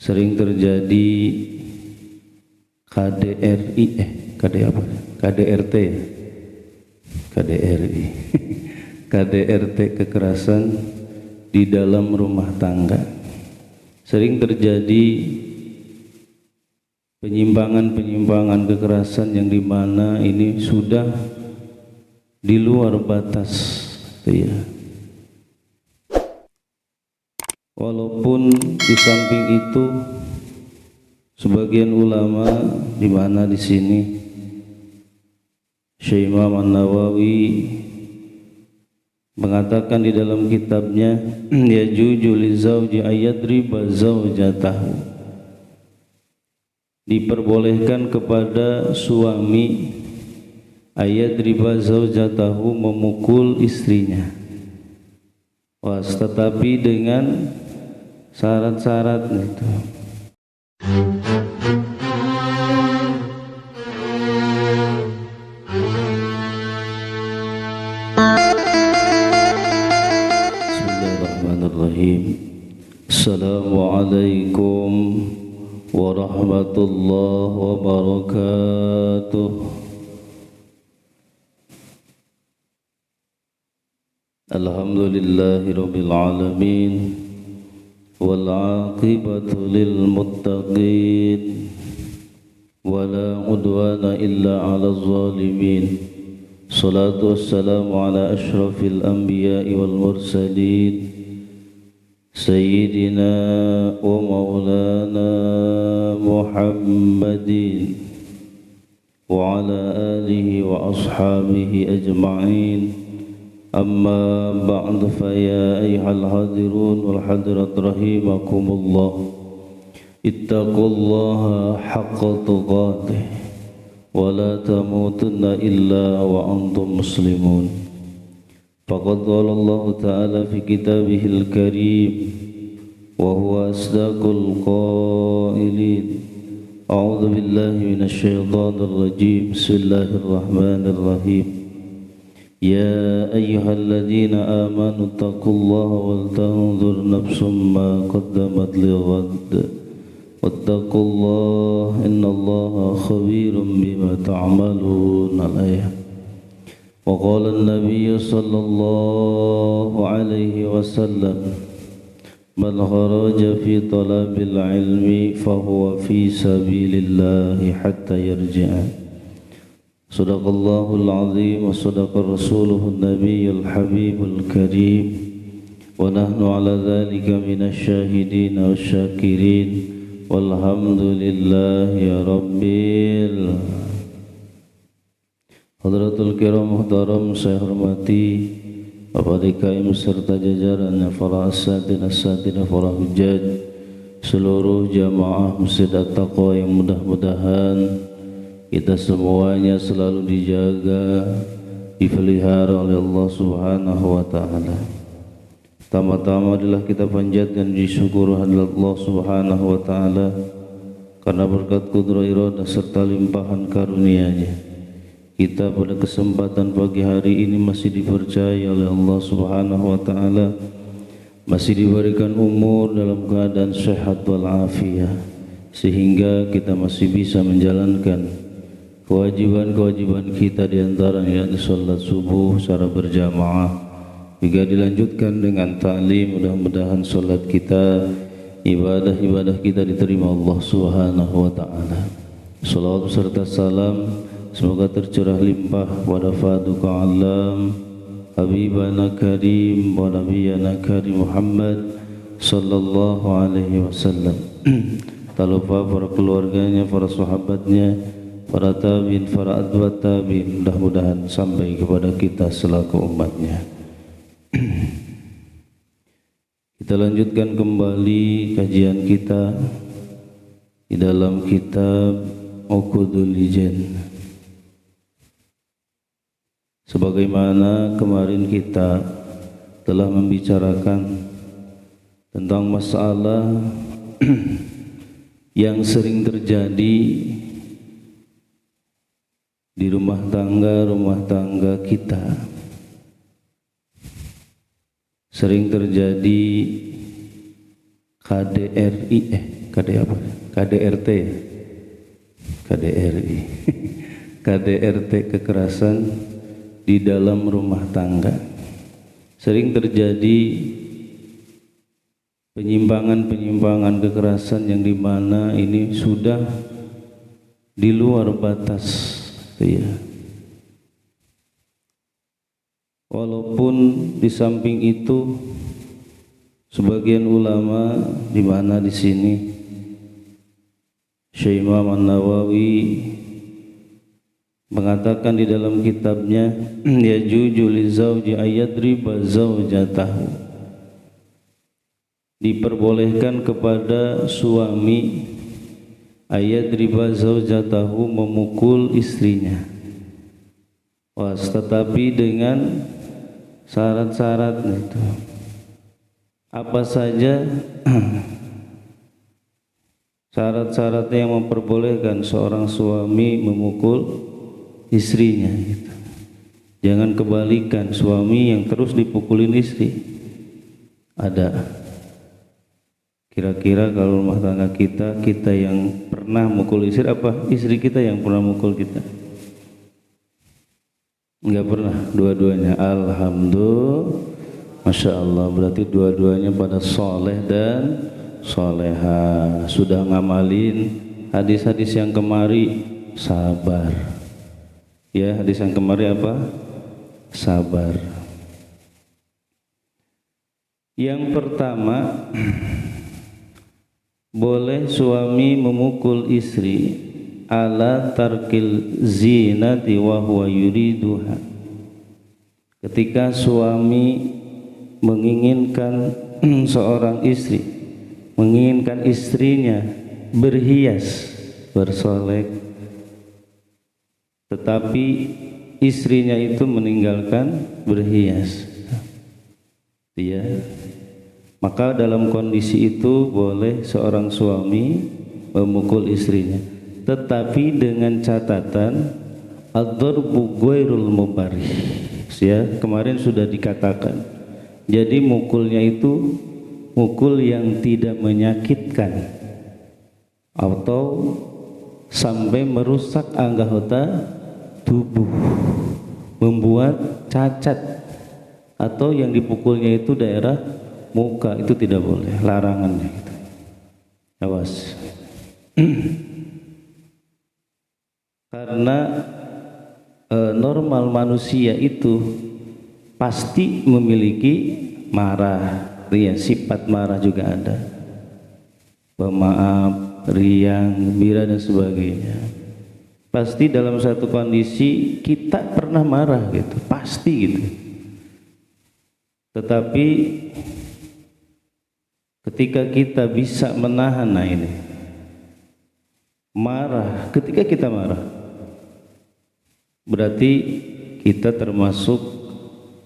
sering terjadi KDRI KDRT ya? KDRI KDRT, kekerasan di dalam rumah tangga. Sering terjadi penyimpangan kekerasan yang dimana ini sudah di luar batas ya. Walaupun di samping itu sebagian ulama di mana di sini Syekh Imam An-Nawawi mengatakan di dalam kitabnya yajuju li zauji ayadriba zaujatahu, diperbolehkan kepada suami ayadriba zaujatahu, memukul istrinya, tetapi dengan syarat-syarat itu. Bismillahirrahmanirrahim. Assalamualaikum warahmatullahi wabarakatuh. Alhamdulillahirabbil alamin wal 'aqibatu lil muttaqin wala 'udwana illa 'alal zalimin. Salatu wassalamu ala asyrafil anbiya'i wal mursalin sayyidina wa maulana Muhammadin wa ala alihi wa ashabihi ajma'in. Amma ba'd, fa ya ayyuhal hadirun wal hadirat rahimakumullah, ittaqullaha haqqa tuqatih wa la tamutunna illa wa antum muslimun. Faqad qala Allah ta'ala fi kitabihil karim wa huwa asdaqul qailin. A'udzu billahi minasy syaithanir rajim. Bismillahirrahmanirrahim. Ya ayyuhalladzina amanu taqullaha wal tanzur nafsum ma qaddamat lighad wattaqullaha innallaha khabirum bima ta'malun. Al-ayah. Wa qala an-nabiy sallallahu alaihi wasallam man kharaja fi talabil ilmi fahuwa fi sabilillahi hatta yarji'a. Sadaqallahul azim wa sadaqa rasuluhun nabiyyul habibul karim wa nahnu ala dhalika minasy syahidin wa syakirin walhamdulillahi rabbil. Hadratul kiram muhtaram, saya hormati Bapak DKM serta jajarannya, para asatidz, para hujjaj, seluruh jamaah Masjid At-Taqwa yang mudah-mudahan kita semuanya selalu dijaga, dipelihara oleh Allah Subhanahu wa ta'ala. Tama-tama adalah kita panjatkan disyukur hadirat Allah Subhanahu wa ta'ala karena berkat kudrah iradah serta limpahan karunia-Nya, kita pada kesempatan pagi hari ini masih dipercaya oleh Allah Subhanahu wa ta'ala, masih diberikan umur dalam keadaan sehat walafiat, sehingga kita masih bisa menjalankan kewajiban-kewajiban kita, diantaranya sholat subuh secara berjamaah, juga dilanjutkan dengan ta'lim. Mudah-mudahan sholat kita, ibadah-ibadah kita diterima Allah Subhanahu wa ta'ala. Salawat serta salam semoga tercurah limpah pada faduka alam habibana karim wa nabiyana karim Muhammad sallallahu alaihi wasallam. Tak lupa para keluarganya, para sahabatnya, para tabi'in, para atba'ut tabi'in, mudah-mudahan sampai kepada kita selaku umatnya. Kita lanjutkan kembali kajian kita di dalam kitab Uqudul Ijan. Sebagaimana kemarin kita telah membicarakan tentang masalah yang sering terjadi di rumah tangga kita. Sering terjadi KDRI apa? KDRT ya? KDRI. KDRT, kekerasan di dalam rumah tangga. Sering terjadi penyimpangan kekerasan yang dimana ini sudah di luar batas, ya. Walaupun di samping itu sebagian ulama di mana di sini Syekh Imam An-Nawawi mengatakan di dalam kitabnya yajuju li zauji ayadriba zaujatahu, diperbolehkan kepada suami ayadriba zaujatahu, memukul istrinya. Tetapi dengan syarat-syarat itu. Apa saja syarat-syaratnya yang memperbolehkan seorang suami memukul istrinya gitu. Jangan kebalikan, suami yang terus dipukulin istri. Ada. Kira-kira kalau rumah tangga kita yang pernah mukul istri apa istri kita yang pernah mukul kita? Enggak pernah, dua-duanya. Alhamdulillah, Masya Allah, berarti dua-duanya pada soleh dan soleha, sudah ngamalin hadis-hadis yang kemari, sabar ya. Hadis yang kemari apa? Sabar. Yang pertama, boleh suami memukul istri ala tarkil zinati wa huwa yuriduha, ketika suami menginginkan seorang istri, menginginkan istrinya berhias, bersolek, tetapi istrinya itu meninggalkan berhias, ya. Maka dalam kondisi itu boleh seorang suami memukul istrinya, tetapi dengan catatan ad-darbu ghairul mubarrih. Ya, kemarin sudah dikatakan. Jadi mukulnya itu mukul yang tidak menyakitkan atau sampai merusak anggota tubuh, membuat cacat, atau yang dipukulnya itu daerah muka, itu tidak boleh, larangannya gitu. Awas. Karena normal manusia itu pasti memiliki marah, ya, sifat marah juga ada, pemaaf, riang, gembira dan sebagainya. Pasti dalam satu kondisi kita pernah marah gitu, pasti gitu. Tetapi ketika kita bisa menahan, nah ini marah, ketika kita marah berarti kita termasuk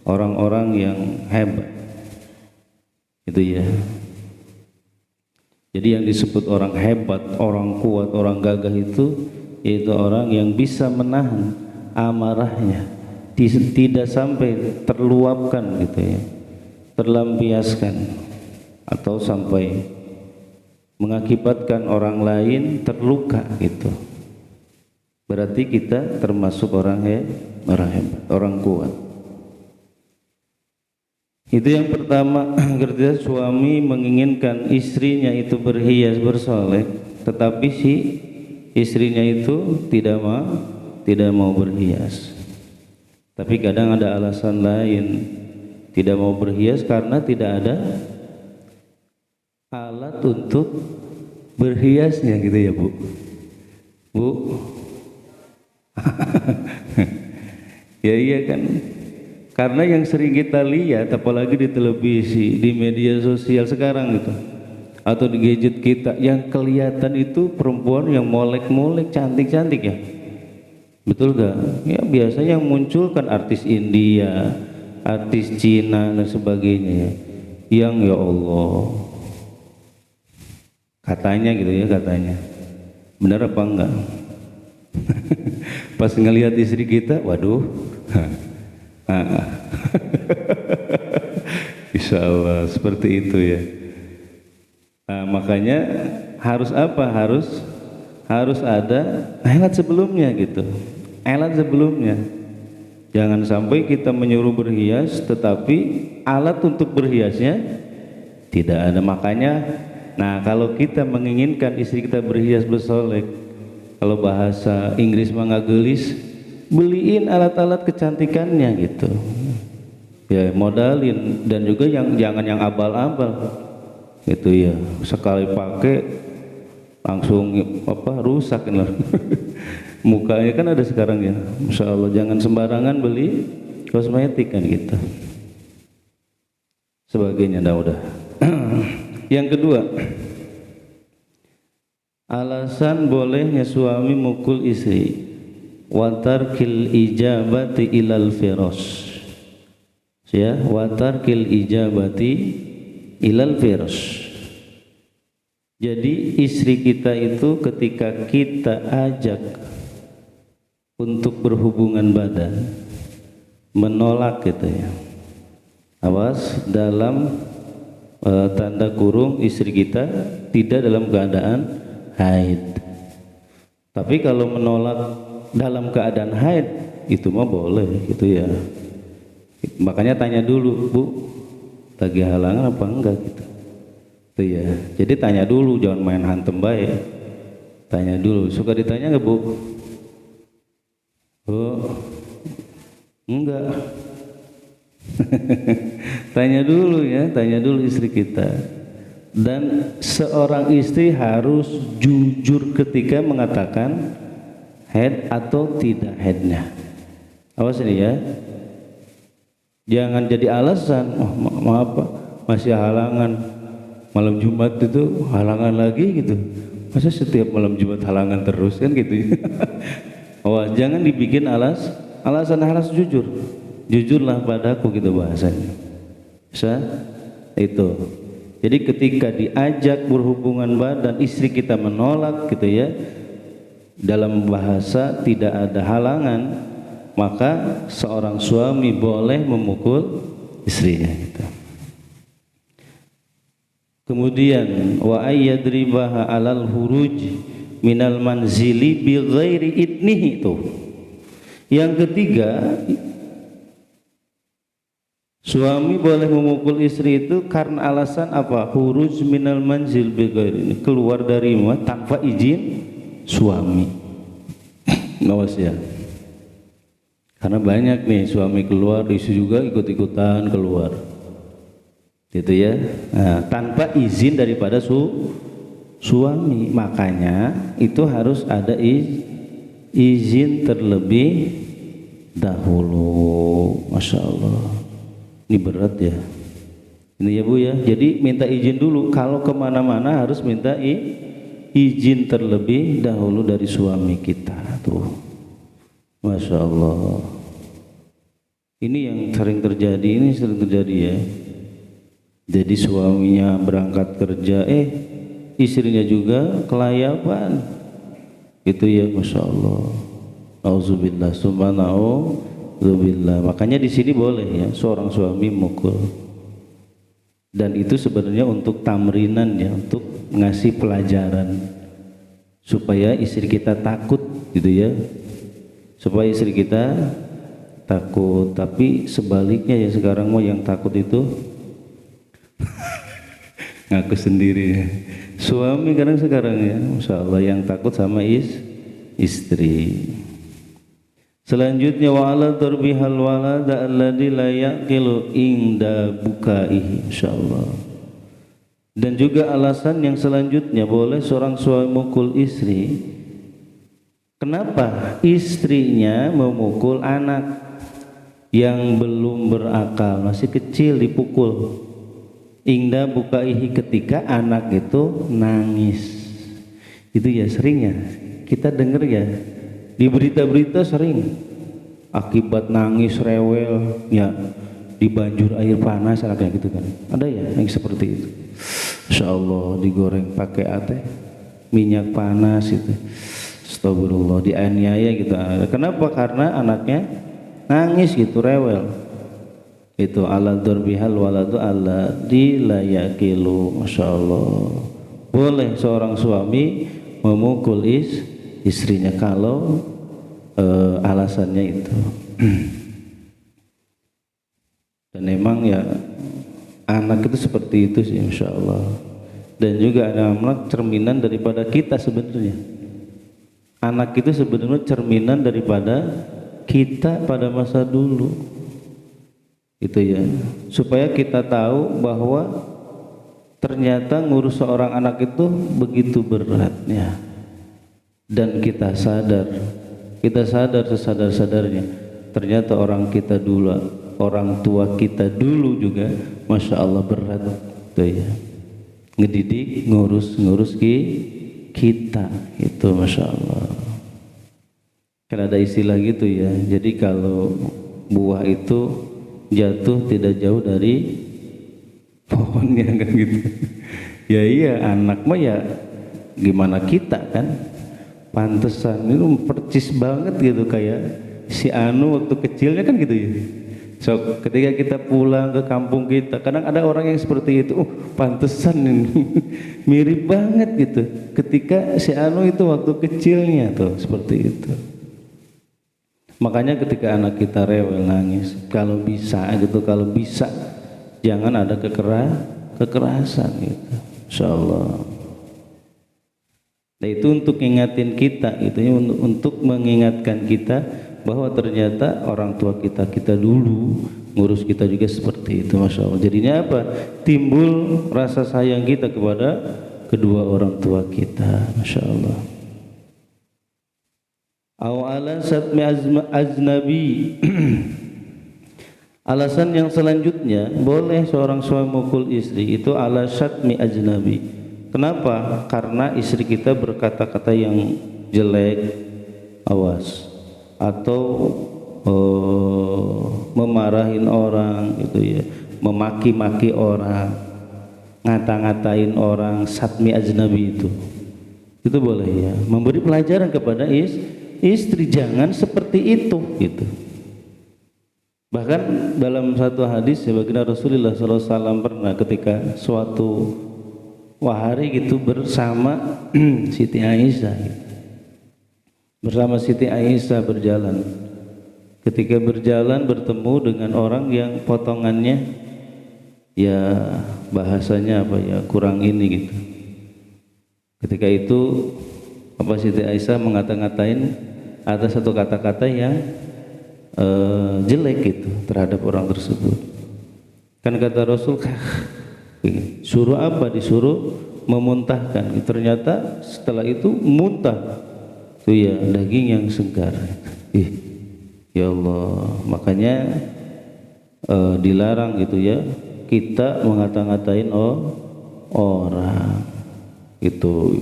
orang-orang yang hebat, itu ya. Jadi yang disebut orang hebat, orang kuat, orang gagah itu yaitu orang yang bisa menahan amarahnya, tidak sampai terluapkan gitu ya, terlampiaskan, atau sampai mengakibatkan orang lain terluka gitu. Berarti kita termasuk orang hebat, orang kuat. Itu yang pertama. Ketika suami menginginkan istrinya itu berhias, bersolek, tetapi si istrinya itu tidak mau berhias. Tapi kadang ada alasan lain, tidak mau berhias karena tidak ada alat untuk berhiasnya gitu ya, Bu. Bu. Ya iya kan, karena yang sering kita lihat apalagi di televisi, di media sosial sekarang gitu, atau di gadget kita, yang kelihatan itu perempuan yang molek-molek, cantik-cantik ya, betul gak? Ya biasanya yang muncul kan artis India, artis Cina dan sebagainya, yang ya Allah katanya gitu ya, katanya benar apa enggak? Pas ngelihat istri kita, waduh, Insya Allah seperti itu ya. Nah, makanya harus apa? Harus ada alat sebelumnya gitu. Alat sebelumnya. Jangan sampai kita menyuruh berhias tetapi alat untuk berhiasnya tidak ada. Makanya nah kalau kita menginginkan istri kita berhias bersolek, kalau bahasa Inggris mah gelis, beliin alat-alat kecantikannya gitu. Ya modalin, dan juga jangan yang abal-abal gitu ya, sekali pakai langsung rusak kan. Mukanya kan ada sekarang ya, Masya Allah. Jangan sembarangan beli kosmetik kan gitu. Sebagainya udah. Yang kedua, alasan bolehnya suami mukul istri, watarkil ijabati ilal firas. Ya, watarkil ijabati ilal firas. Jadi istri kita itu ketika kita ajak untuk berhubungan badan, menolak gitu ya. Awas, dalam tanda kurung istri kita tidak dalam keadaan haid. Tapi kalau menolak dalam keadaan haid itu mah boleh gitu ya. Makanya tanya dulu, Bu, lagi halangan apa enggak gitu. Itu ya. Jadi tanya dulu, jangan main hantem baik. Tanya dulu, suka ditanya enggak, Bu? Oh, enggak. Tanya dulu ya, tanya dulu istri kita. Dan seorang istri harus jujur ketika mengatakan haid atau tidak haidnya. Awas ini ya, jangan jadi alasan. Oh, maaf Pak, masih halangan, malam Jumat itu halangan lagi gitu. Masa setiap malam Jumat halangan terus kan gitu. Oh, jangan dibikin alasan, harus jujur. Jujurlah padaku gitu bahasanya. Bisa? Itu. Jadi ketika diajak berhubungan badan istri kita menolak gitu ya, dalam bahasa tidak ada halangan, maka seorang suami boleh memukul istrinya gitu. Kemudian wa ayyadribaha alal huruj minal manzili bi ghairi idnihi itu. Yang ketiga, suami boleh memukul istri itu karena alasan apa? Huruj minal manzil bi ghairi, keluar dari rumah tanpa izin suami. Awas ya. Karena banyak nih suami keluar, istri juga ikut-ikutan keluar. Gitu ya. Nah, tanpa izin daripada suami. Makanya itu harus ada izin terlebih dahulu. Masya Allah. Ini berat ya. Ini ya Bu ya. Jadi minta izin dulu. Kalau kemana-mana harus minta izin terlebih dahulu dari suami kita. Tuh. Masya Allah. Ini yang sering terjadi. Ya. Jadi suaminya berangkat kerja, istrinya juga kelayapan. Itu ya, Masya Allah. Auzubillah, subhanallah. Makanya di sini boleh ya seorang suami mukul. Dan itu sebenarnya untuk tamrinan ya, untuk ngasih pelajaran supaya istri kita takut gitu ya. Supaya istri kita takut. Tapi sebaliknya ya sekarang mau yang takut itu ngaku sendiri ya. Suami kadang sekarang ya, Masya Allah, yang takut sama istri. Selanjutnya wa ala darbihal walada alladhi la yaqilu inda bukaihi, insyaallah. Dan juga alasan yang selanjutnya boleh seorang suami mukul istri. Kenapa istrinya memukul anak yang belum berakal, masih kecil dipukul? Inda bukaihi, ketika anak itu nangis. Itu ya seringnya kita dengar ya di berita-berita, sering akibat nangis rewel ya dibanjur air panas anaknya gitu kan. Ada ya yang seperti itu. Insya Allah digoreng pakai minyak panas itu. Astagfirullah, dianiaya gitu. Kenapa? Karena anaknya nangis gitu, rewel. Itu ala darbihal waladu alla dilayakilu. Masya Allah. Boleh seorang suami memukul istrinya kalau alasannya itu. Dan memang ya anak itu seperti itu sih, insya Allah. Dan juga anak cerminan daripada kita sebenarnya. Anak itu sebenarnya cerminan daripada kita pada masa dulu. Itu ya. Supaya kita tahu bahwa ternyata ngurus seorang anak itu begitu beratnya. Dan kita sadar sesadar-sadarnya ternyata orang tua kita dulu juga Masya Allah berat tuh ya, ngedidik ngurus kita itu Masya Allah. Kan ada istilah gitu ya, jadi kalau buah itu jatuh tidak jauh dari pohonnya kan gitu. Ya iya, anak mah ya gimana kita kan, pantesan itu percis banget gitu kayak si Anu waktu kecilnya kan gitu ya. So ketika kita pulang ke kampung kita, kadang ada orang yang seperti itu, pantesan ini mirip banget gitu. Ketika si Anu itu waktu kecilnya tuh seperti itu. Makanya ketika anak kita rewel nangis, kalau bisa jangan ada kekerasan gitu. Insyaallah. Nah itu untuk mengingatkan kita, itu untuk mengingatkan kita bahwa ternyata orang tua kita dulu ngurus kita juga seperti itu, Masya Allah. Jadinya apa? Timbul rasa sayang kita kepada kedua orang tua kita, Masya Allah. Awalan satmi ajnabi. Alasan yang selanjutnya boleh seorang suami mukul istri itu ala syatmi ajnabi. Kenapa? Karena istri kita berkata-kata yang jelek, awas, atau memarahin orang gitu ya, memaki-maki orang, ngata-ngatain orang, satmi ajnabi itu boleh ya. Memberi pelajaran kepada istri jangan seperti itu gitu. Bahkan dalam satu hadis ya, baginda Rasulullah SAW pernah ketika suatu hari gitu bersama Siti Aisyah gitu. Bersama Siti Aisyah berjalan. Ketika berjalan bertemu dengan orang yang potongannya ya bahasanya apa ya kurang ini gitu. Ketika itu apa Siti Aisyah ngata-ngatain atas satu kata-kata yang jelek gitu terhadap orang tersebut. Kan kata Rasul, suruh apa? Disuruh memuntahkan. Ternyata setelah itu muntah. Itu ya daging yang segar. Ya Allah, makanya dilarang gitu ya kita mengata-ngatain orang itu.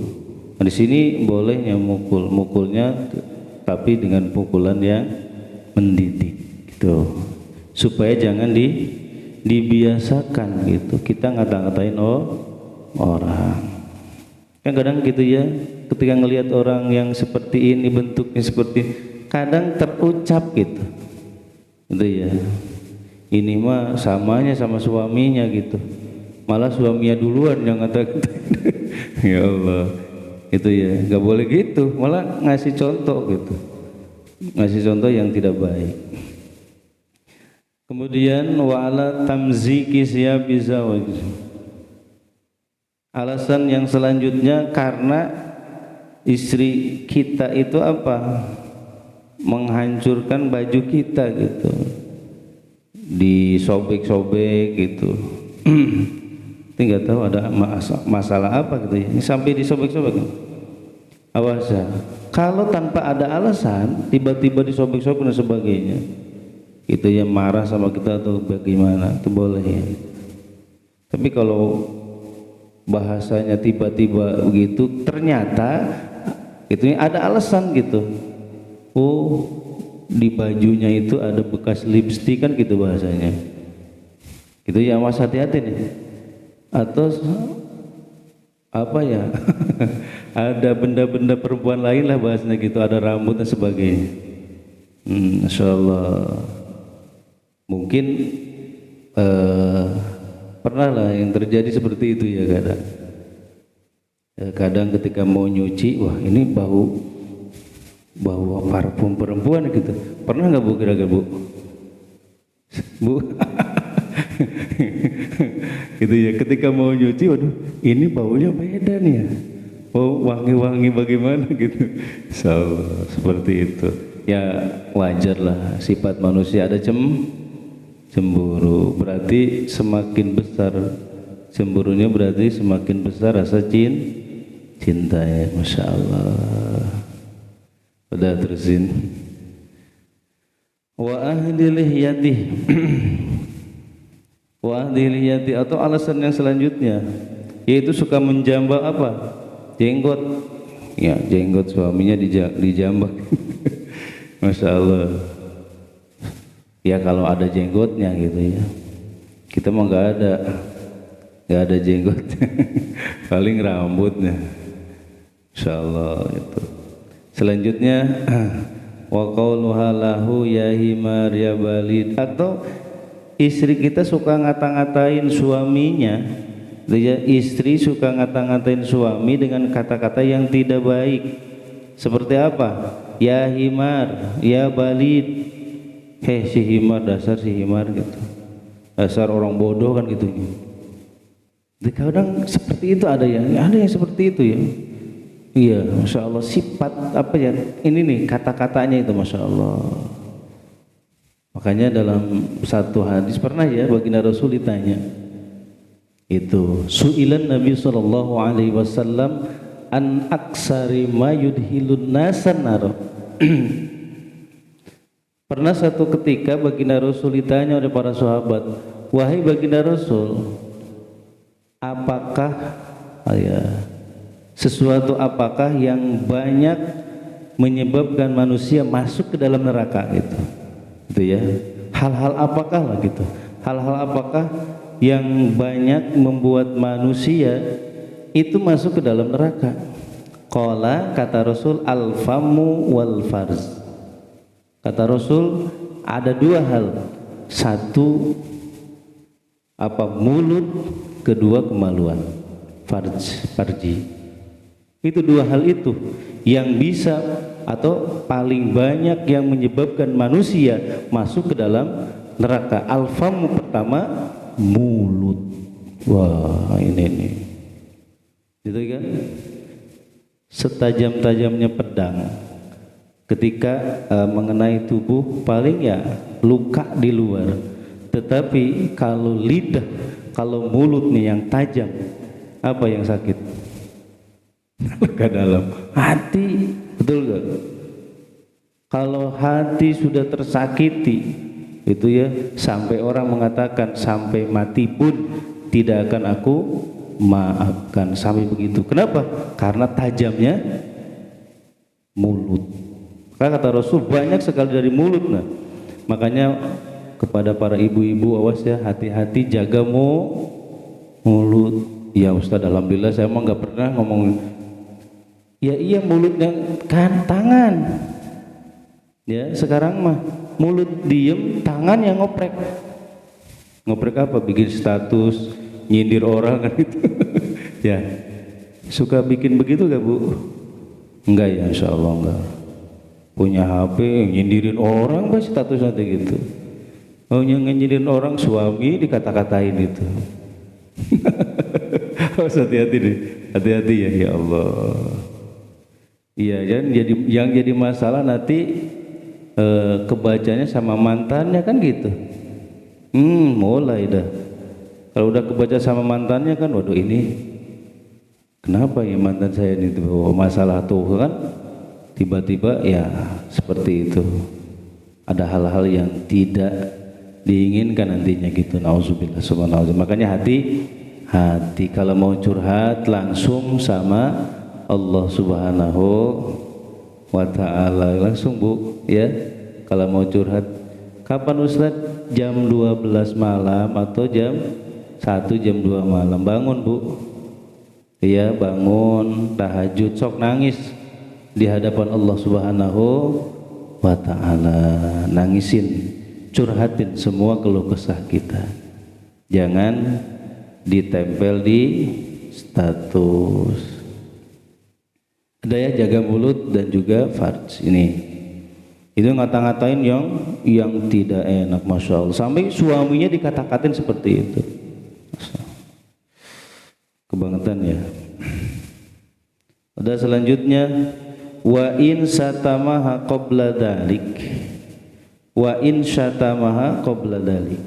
Nah, di sini bolehnya mukulnya tapi dengan pukulan yang mendidik gitu, supaya jangan dibiasakan gitu kita ngata-ngatain orang. Kan kadang gitu ya, ketika ngelihat orang yang seperti ini bentuknya seperti, kadang terucap gitu ya, ini mah samanya sama suaminya gitu, malah suaminya duluan yang ngata-ngatain. Ya Allah, itu ya nggak boleh gitu, malah ngasih contoh gitu, ngasih contoh yang tidak baik. Kemudian wa'ala tamziki siyabi zawaj. Alasan yang selanjutnya karena istri kita itu apa? Menghancurkan baju kita gitu, disobek-sobek gitu. Nggak tahu ada masalah apa gitu ya, sampai disobek-sobek. Awas ya, kalau tanpa ada alasan tiba-tiba disobek-sobek dan sebagainya, itu ya marah sama kita atau bagaimana, itu boleh ya. Tapi kalau bahasanya tiba-tiba begitu, ternyata itu ada alasan gitu. Oh, di bajunya itu ada bekas lipstik kan gitu bahasanya. Itu ya, mas hati-hati nih. Atau apa ya? Ada benda-benda perempuan lain lah bahasanya gitu, ada rambut dan sebagainya. Insyaallah mungkin pernah lah yang terjadi seperti itu ya kadang. Kadang ketika mau nyuci, wah ini bau parfum perempuan gitu. Pernah nggak Bu kira-kira Bu? Bu, gitu ya. Ketika mau nyuci, waduh, ini baunya beda nih ya. Oh wangi-wangi bagaimana gitu. So, seperti itu. Ya wajar lah, sifat manusia ada cemburu. Berarti semakin besar cemburunya, berarti semakin besar rasa cinta ya. Masya Allah. Udah terusin. Wa ahli lihyati wa ahli lihyati, atau alasan yang selanjutnya yaitu suka menjambak apa? Jenggot. Ya, jenggot suaminya dijambak. Masya Allah. Ya kalau ada jenggotnya gitu ya. Kita mah nggak ada jenggot. Paling rambutnya. Masya Allah itu. Selanjutnya wa qauluha lahu ya himar ya balid, atau istri kita suka ngata-ngatain suaminya. Ya, istri suka ngata-ngatain suami dengan kata-kata yang tidak baik. Seperti apa? Ya himar, ya balid. Hei si himar, dasar si himar gitu. Dasar orang bodoh kan gitu. Kadang seperti itu ada yang seperti itu ya. Iya, Masya Allah, sifat apa ya? Ini nih kata-katanya itu Masya Allah. Makanya dalam satu hadis pernah ya baginda Rasul ditanya, itu su'ilan Nabi sallallahu alaihi wasallam an aksari ma yudhilun nasan nar. Pernah satu ketika baginda Rasul ditanya oleh para sahabat, wahai baginda Rasul, apakah sesuatu apakah yang banyak menyebabkan manusia masuk ke dalam neraka gitu ya, hal-hal apakah lah gitu, hal-hal apakah yang banyak membuat manusia itu masuk ke dalam neraka? Qala, kata Rasul, al-famu wal farz. Kata Rasul ada dua hal, satu mulut, kedua kemaluan, farji. Itu dua hal itu yang bisa atau paling banyak yang menyebabkan manusia masuk ke dalam neraka. Al-famu pertama, mulut. Wah ini gitu kan, setajam-tajamnya pedang ketika mengenai tubuh paling ya luka di luar, tetapi kalau lidah, kalau mulut nih yang tajam, apa yang sakit? Luka dalam hati, betul gak? Kalau hati sudah tersakiti itu ya, sampai orang mengatakan sampai mati pun tidak akan aku maafkan, sampai begitu. Kenapa? Karena tajamnya mulut. Karena kata Rasul banyak sekali dari mulut. Nah, makanya kepada para ibu-ibu, awas ya, hati-hati jaga mulut. Ya Ustaz, alhamdulillah saya emang nggak pernah ngomong. Ya iya, mulutnya kan tangan. Ya sekarang mah mulut diem, tangan yang ngoprek. Ngoprek apa? Bikin status, nyindir orang kan itu. Ya, suka bikin begitu gak Bu? Enggak ya, insya Allah enggak. Punya HP nyindirin orang, pas status nanti gitu. Oh, yang nyindirin orang suami dikata-katain itu. Harus hati-hati deh, hati-hati ya Allah. Iya, yang jadi masalah nanti kebacanya sama mantannya kan gitu. Mulai dah. Kalau udah kebaca sama mantannya kan, waduh ini kenapa ya mantan saya ini tuh masalah tuh kan, tiba-tiba ya seperti itu. Ada hal-hal yang tidak diinginkan nantinya gitu. Nauzubillah, subhanallah. Makanya hati kalau mau curhat langsung sama Allah Subhanahu wa ta'ala, langsung Bu ya. Kalau mau curhat kapan Ustaz? Jam 12 malam atau jam 1, jam 2 malam. Bangun Bu, iya bangun, tahajud, sok nangis di hadapan Allah Subhanahu wa ta'ala. Nangisin, curhatin semua keluh kesah kita. Jangan ditempel di status. Ada ya, jaga mulut dan juga farj ini. Itu ngata-ngatain yang tidak enak, masya Allah. Sampai suaminya dikata-katain seperti itu. Kebangetan ya. Ada selanjutnya, wa in satamaha qabla dalik. Wa in satamaha qabla dalik.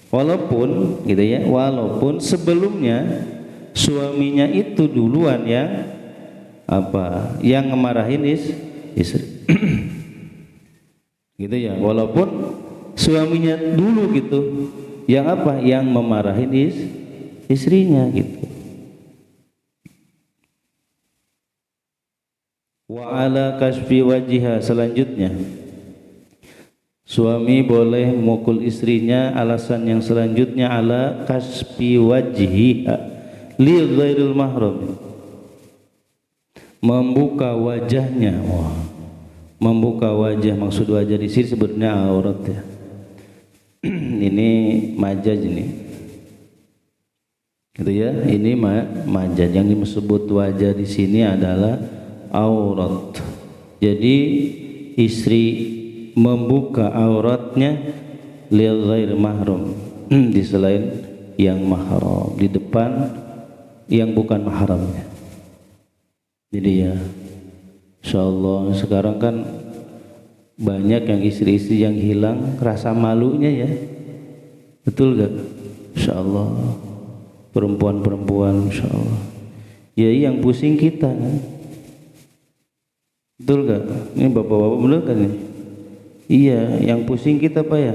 Walaupun gitu ya, walaupun sebelumnya suaminya itu duluan yang apa? Yang ngemarahin istri. Gitu ya, walaupun suaminya dulu gitu yang apa? Yang memarahin istrinya gitu. Wa ala kasfi wajiha, selanjutnya suami boleh memukul istrinya, alasan yang selanjutnya ala kasfi wajiha li ghairil mahram, membuka wajahnya. Wah, membuka wajah, maksud wajah di sini sebenarnya aurat ya. Ini majaz ini. Gitu ya, ini majaz. Yang disebut wajah di sini adalah aurat. Jadi istri membuka auratnya lil ghair mahram, di selain yang mahram, di depan yang bukan mahramnya. Jadi ya, insyaallah sekarang kan banyak yang istri-istri yang hilang rasa malunya ya, betul gak? Insyaallah perempuan-perempuan insyaallah ya, yang pusing kita kan? Betul gak? Ini bapak-bapak bener kan ini? Iya, yang pusing kita Pak ya.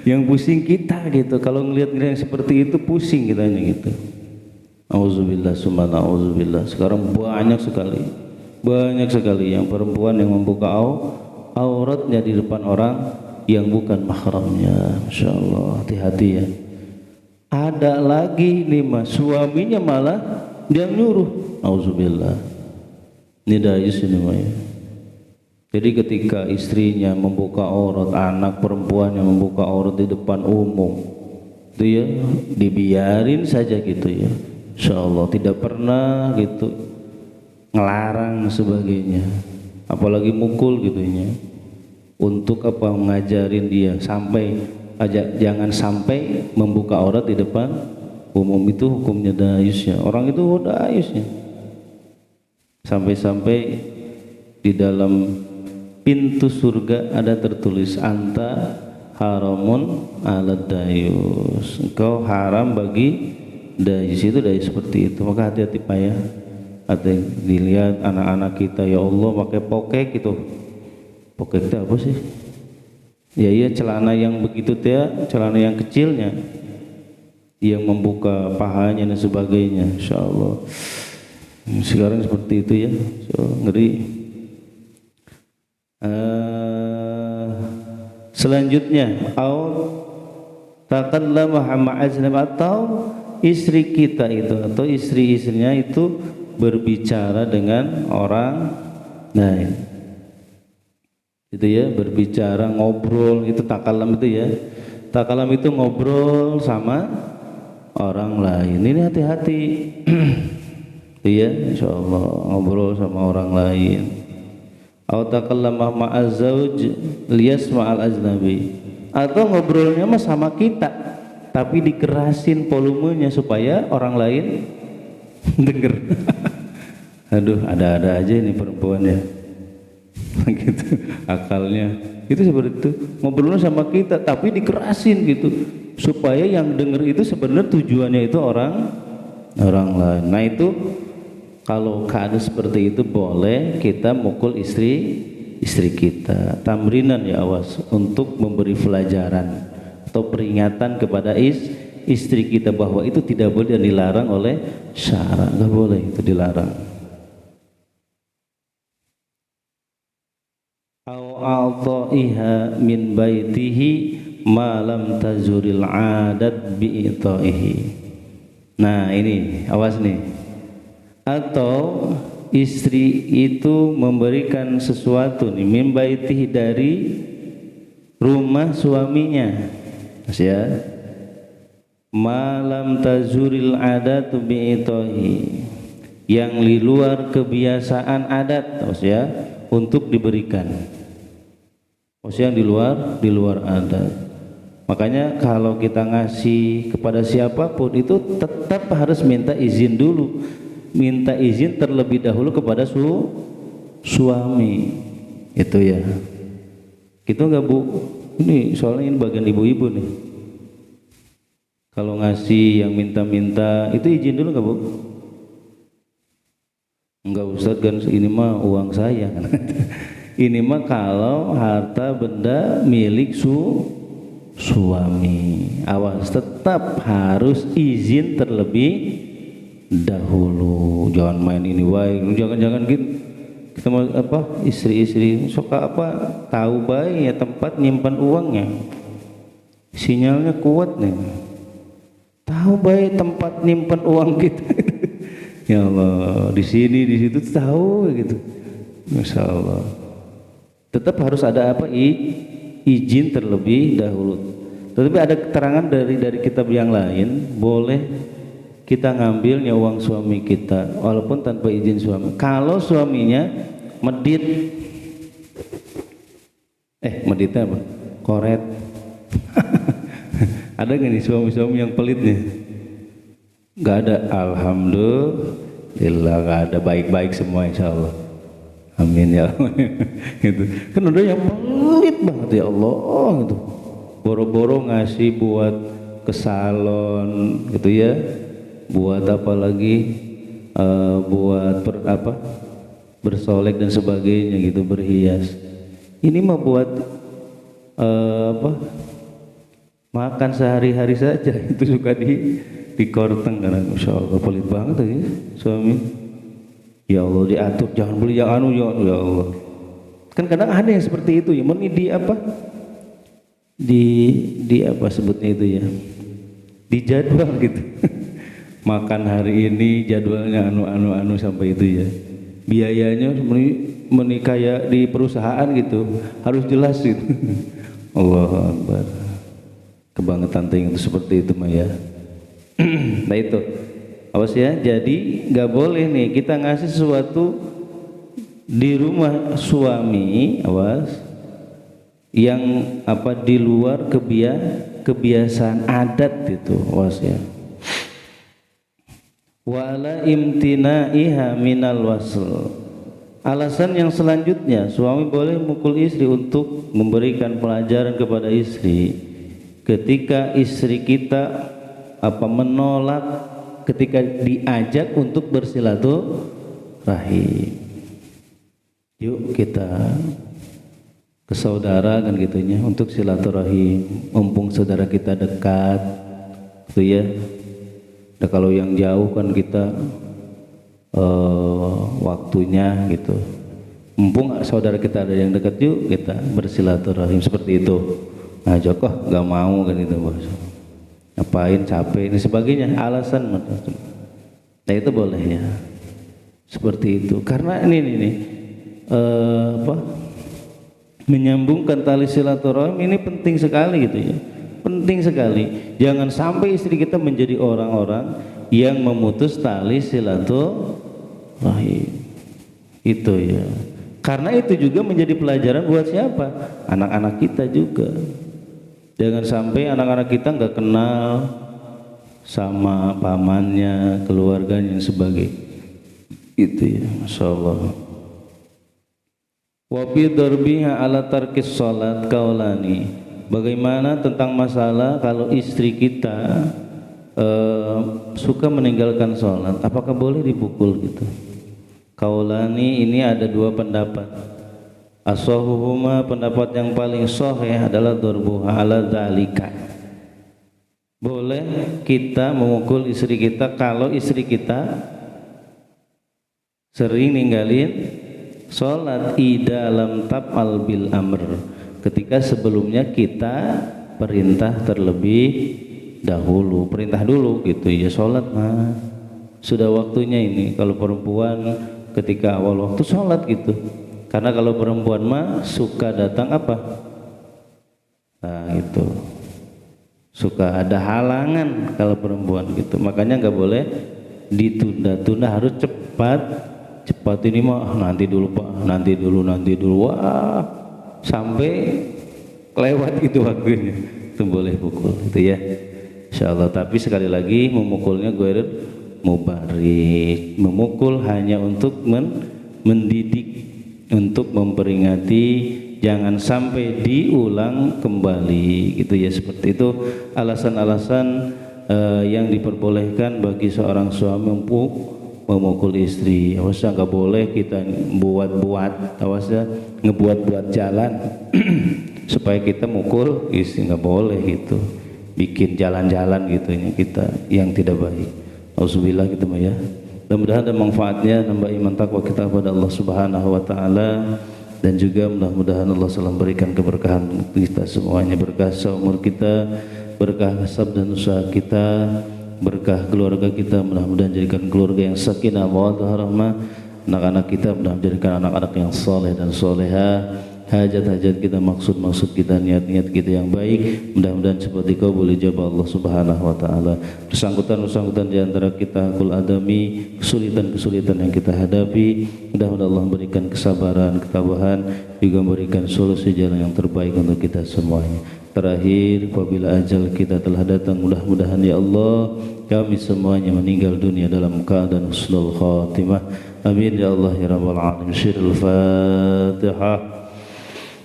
Yang pusing kita gitu, kalau ngelihat yang seperti itu pusing kitanya gitu. Auzubillah summa auzubillah. Sekarang banyak sekali yang perempuan yang membuka auratnya di depan orang yang bukan mahramnya. Masyaallah, hati-hati ya. Ada lagi nih mas, suaminya malah dia nyuruh. Auzubillah. Ini dayus ini mah ya. Jadi ketika istrinya membuka aurat, anak perempuan yang membuka aurat di depan umum, itu ya dibiarin saja gitu ya. Insyaallah tidak pernah gitu ngelarang sebagainya, apalagi mukul gitu ya. Untuk apa? Ngajarin dia sampai aja jangan sampai membuka aurat di depan umum, itu hukumnya dayusnya. Orang itu dayusnya. Sampai-sampai di dalam pintu surga ada tertulis anta haramun ala dayus, engkau haram bagi dayus. Itu dayus seperti itu. Maka hati-hati Pak ya. Hati dilihat anak-anak kita, ya Allah pakai pokek itu. Pokek itu apa sih? Ya iya, celana yang begitu teh, celana yang kecilnya yang membuka pahanya dan sebagainya. Insyaallah sekarang seperti itu ya. So, ngeri. Selanjutnya takallama ma'azlam, atau istri kita itu atau istri-istrinya itu berbicara dengan orang lain. Itu ya, berbicara, ngobrol, itu takalam itu ya. Takalam itu ngobrol sama orang lain. Ini hati-hati. Iya, insyaallah ngobrol sama orang lain. Atau takallama ma'azauj liyasma'al ajnabi, atau ngobrolnya mah sama kita tapi dikerasin volumenya supaya orang lain denger. Aduh, ada-ada aja ini perempuan ya. Gitu akalnya. Itu seperti itu. Ngobrolnya sama kita tapi dikerasin gitu supaya yang denger itu sebenarnya tujuannya itu orang lain. Nah, itu kalau keadaan seperti itu boleh kita mukul istri kita. Tamrinan ya, awas, untuk memberi pelajaran atau peringatan kepada istri kita bahwa itu tidak boleh dan dilarang oleh syara. Enggak boleh, itu dilarang. A'ta'iha min baitihi ma lam tazuril 'adat bi'ita'ihi. Nah, ini awas nih. Atau istri itu memberikan sesuatu nih min baitihi, dari rumah suaminya. Mas ya. malam tazuril adat bi'itohi, yang di luar kebiasaan adat, maksudnya untuk diberikan, maksudnya yang di luar adat. Makanya kalau kita ngasih kepada siapapun itu tetap harus minta izin dulu, minta izin terlebih dahulu kepada suami, itu ya. Gitu nggak Bu? Ini soalnya ini bagian ibu-ibu nih. Kalau ngasih yang minta-minta itu izin dulu nggak Bu? Enggak Ustaz, kan ini mah uang saya kan. Ini mah kalau harta benda milik suami. Awas, tetap harus izin terlebih dahulu. Jangan main ini wae, jangan gitu. Kita mau apa, istri-istri suka apa, tahu baik ya tempat nyimpan uangnya, sinyalnya kuat nih, tahu baik tempat nyimpan uang kita. Ya Allah, di sini di situ tahu gitu. Masya Allah. Tetap harus ada apa, izin terlebih dahulu. Tetapi ada keterangan dari kitab yang lain, boleh kita ngambilnya uang suami kita walaupun tanpa izin suami. Kalau suaminya medit, meditnya apa? Koret. Ada nggak nih suami-suami yang pelit nih? Nggak ada. Alhamdulillah nggak ada, baik-baik semua insya Allah. Amin ya Allah. Gitu. Kan ada yang pelit banget ya Allah gitu. Boro-boro ngasih buat ke salon gitu ya. Buat apa lagi, buat bersolek dan sebagainya gitu, berhias. Ini mah buat makan sehari-hari saja, itu suka di korteng kan. Masya Allah, pelit banget ya suami. Ya Allah, diatur jangan beli yang anu ya Allah. Kan kadang ada yang seperti itu ya, di apa sebutnya itu ya, di jadwal gitu. Makan hari ini jadwalnya anu sampai itu ya, biayanya kayak di perusahaan gitu, harus jelas gitu. Allahu Akbar, kebangetan ting itu seperti itu mah ya. Nah itu awas ya, jadi nggak boleh nih kita ngasih sesuatu di rumah suami, awas, yang apa di luar kebiasaan adat itu, awas ya. Wala imtinaiha minal wasl. Alasan yang selanjutnya, suami boleh mukul istri untuk memberikan pelajaran kepada istri ketika istri kita menolak ketika diajak untuk bersilaturahim. Yuk kita ke saudara kan gitunya, untuk silaturahim, mumpung saudara kita dekat gitu ya. Nah, kalau yang jauh kan kita waktunya gitu, mumpung saudara kita ada yang dekat, yuk kita bersilaturahim seperti itu. Nah Joko nggak mau kan itu, bos, ngapain, capek ini sebagainya, alasan. Nah itu boleh ya, seperti itu. Karena ini menyambungkan tali silaturahim ini penting sekali gitu ya. Penting sekali, jangan sampai istri kita menjadi orang-orang yang memutus tali silaturahim itu ya. Karena itu juga menjadi pelajaran buat siapa? Anak-anak kita juga. Jangan sampai anak-anak kita nggak kenal sama pamannya, keluarganya dan sebagainya. Itu ya, Masya Allah. Wa fi darbiha ala tarkis salat kaulani. Bagaimana tentang masalah kalau istri kita suka meninggalkan sholat, apakah boleh dipukul gitu? Kaulani ini ada dua pendapat. As-sahhuhuma, pendapat yang paling sahih adalah darbuha ala dzalika. Boleh kita memukul istri kita kalau istri kita sering ninggalin sholat dalam tab'al bil amr, ketika sebelumnya kita perintah terlebih dahulu, perintah dulu gitu ya, sholat mah sudah waktunya ini. Kalau perempuan ketika awal waktu sholat gitu, karena kalau perempuan mah suka datang apa, nah itu suka ada halangan kalau perempuan gitu. Makanya nggak boleh ditunda-tunda, harus cepat ini mah nanti dulu Pak, nanti dulu, wah sampai lewat itu waktunya itu boleh pukul itu ya insyaallah. Tapi sekali lagi memukulnya ghairul mubarik, memukul hanya untuk mendidik, untuk memperingati, jangan sampai diulang kembali gitu ya. Seperti itu alasan-alasan yang diperbolehkan bagi seorang suami memukul istri. Awasnya nggak boleh kita buat-buat, awasnya ngebuat-buat jalan supaya kita mukul istri, nggak boleh gitu, bikin jalan-jalan gitu ya, kita yang tidak baik. Auzubillah gitu mah ya. Mudah-mudahan ada manfaatnya, nambah iman takwa kita kepada Allah Subhanahu wa taala, dan juga mudah-mudahan Allah selalu memberikan keberkahan kita semuanya, berkah seumur kita, berkah kasab dan usaha kita, berkah keluarga kita, mudah-mudahan jadikan keluarga yang sakinah mawaddah rahmah, anak-anak kita mudah-mudahan jadikan anak-anak yang soleh dan soleha, hajat-hajat kita, maksud-maksud kita, niat-niat kita yang baik mudah-mudahan cepat dikabul ijabah Allah Subhanahu wa taala. Bersangkutan di antara kita kul adami, kesulitan-kesulitan yang kita hadapi, mudah-mudahan Allah memberikan kesabaran, ketabahan, juga memberikan solusi jalan yang terbaik untuk kita semuanya. Terakhir, apabila ajal kita telah datang, mudah-mudahan ya Allah kami semuanya meninggal dunia dalam keadaan husnul khatimah. Amin ya Allah ya rabbal alamin. Syirul Fatihah.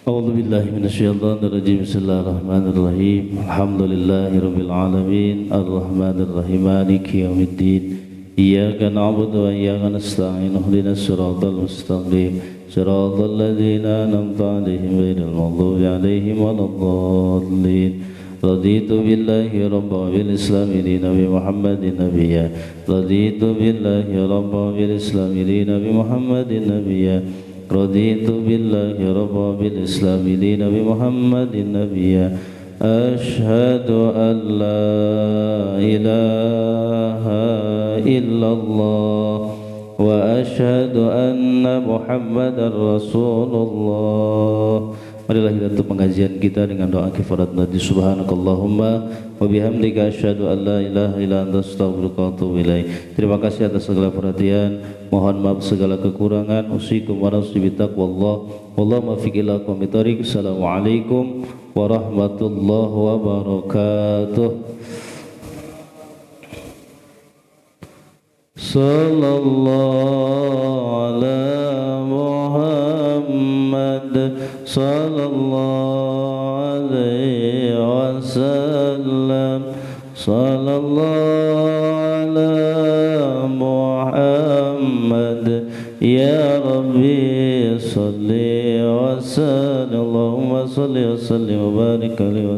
A'udzu billahi minasyaitonir rajim. Bismillahirrahmanirrahim. Alhamdulillahirabbil alamin. Arrahmanir rahim. Maliki yaumiddin. Iyyaka na'budu wa iyyaka nasta'in. Ihdinas siratal mustaqim. Siratal ladzina an'amta 'alaihim ghairil maghdubi 'alaihim waladdallin. Raditu billahi rabban bil islami dinan bi Muhammadin nabiyya. Raditu billahi rabban bil islami dinan bi Muhammadin nabiyya. Raditu billahi rabban bil islami dinan bi Muhammadin nabiyya. Asyhadu an la ilaha illallah wa asyhadu anna Muhammadar Rasulullah. Marilah kita tutup pengajian kita dengan doa kifarat majlis. Subhanakallahumma wa bihamdika asyhadu an la ilaha illa anta astaghfiruka wa atubu ilaik. Terima kasih atas segala perhatian. Mohon maaf segala kekurangan. Usikum wa nafsi bitaqwallah. Wallahu muwaffiq ila aqwamit thoriq. Assalamualaikum warahmatullahi wabarakatuh. Sallallahu ala Muhammad sallallahu alaihi wasallam. Sallallahu ala Muhammad ya Rabbi salli wa sallim. Allahumma salli wa sallim wa barik alaihi wa